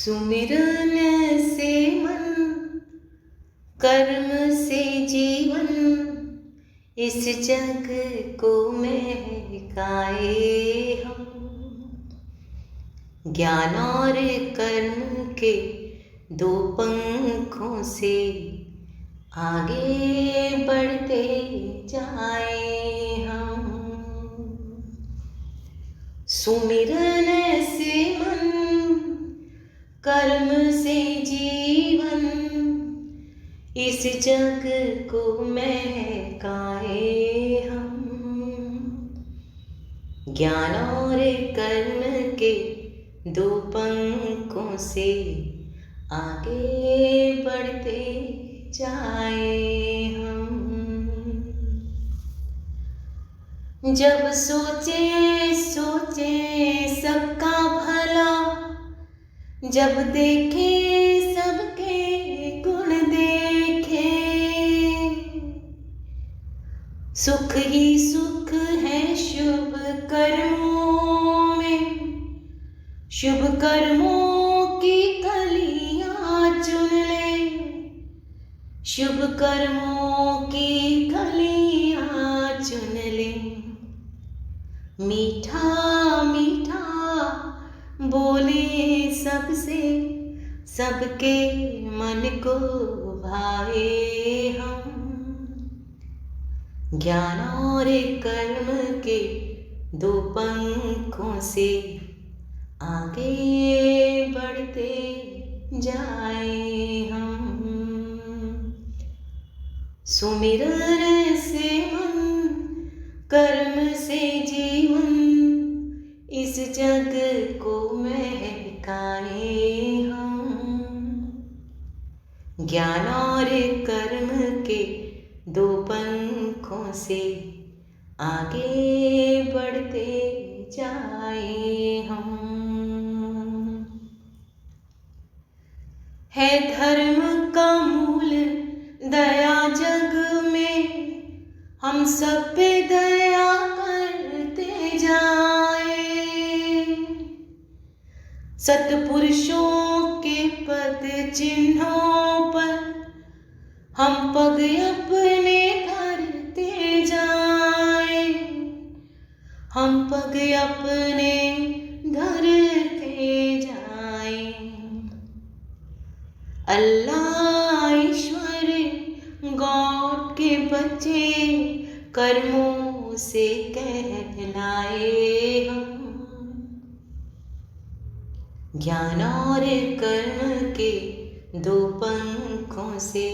सुमिरन से मन, कर्म से जीवन, इस जग को महकाए हम। ज्ञान और कर्म के दो पंखों से आगे बढ़ते जाए हम। सुमिरन से मन, कर्म से जीवन, इस जग को महकाए हम। ज्ञान और कर्म के दो पंखों से आगे बढ़ते जाए हम। जब सोचे सोचे सबका भला, जब देखे सबके गुण देखे, सुख ही सुख है शुभ कर्मों में, शुभ कर्मों की कलियां चुन ले, शुभ कर्मों की कलियां चुन ले। मीठा मीठा बोले सबसे, सबके मन को भाए हम। ज्ञान और कर्म के दो पंखों से आगे बढ़ते जाए हम। सुमिरन से मन, कर्म से जीवन, इस जग को महकाए हम। ज्ञान और कर्म के दो पंखों से आगे बढ़ते जाए हम। है धर्म का मूल दया जग में, हम सब पे दया करते जाए। सत्पुरुषों के पद चिन्हों पर हम पग अपने धरते जाए, हम पग अपने धरते जाए। अल्लाह ईश्वर गॉड के बच्चे कर्मों से कहलाए हम। ज्ञान और कर्म के दो पंखों से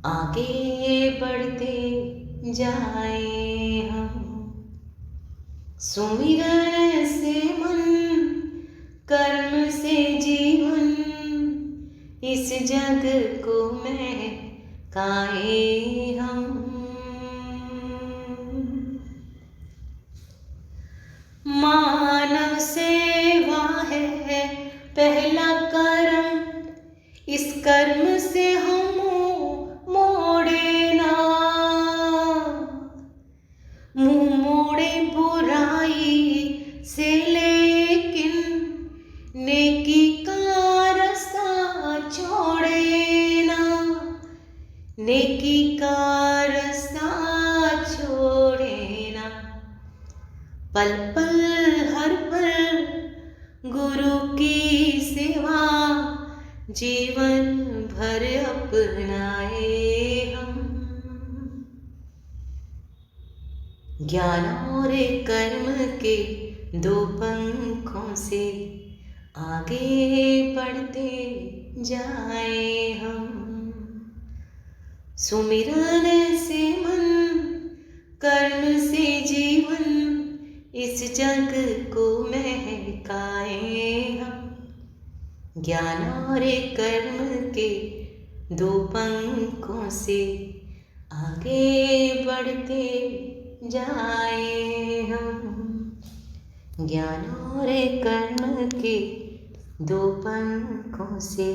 आगे बढ़ते जाए हम। सुमिरन से मन, कर्म से जीवन, इस जग को महकाए हम। मानव सेवा है पहला कर्म, इस कर्म से हम मोड़े ना, मुंह मोड़े बुराई से, लेकिन नेकी का रास्ता छोड़े ना, नेकी का रास्ता छोड़े ना। पल पल हर पल गुरु की सेवा, जीवन भर अपनाए हम। ज्ञान और कर्म के दो पंखों से आगे बढ़ते जाए हम। सुमिरन से मन, कर्म से जीवन, इस जग को महकाए हम। ज्ञान और कर्म के दो पंखों से आगे बढ़ते जाए हम। ज्ञान और कर्म के दो पंखों से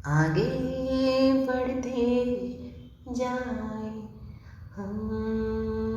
आगे बढ़ते जाए हम।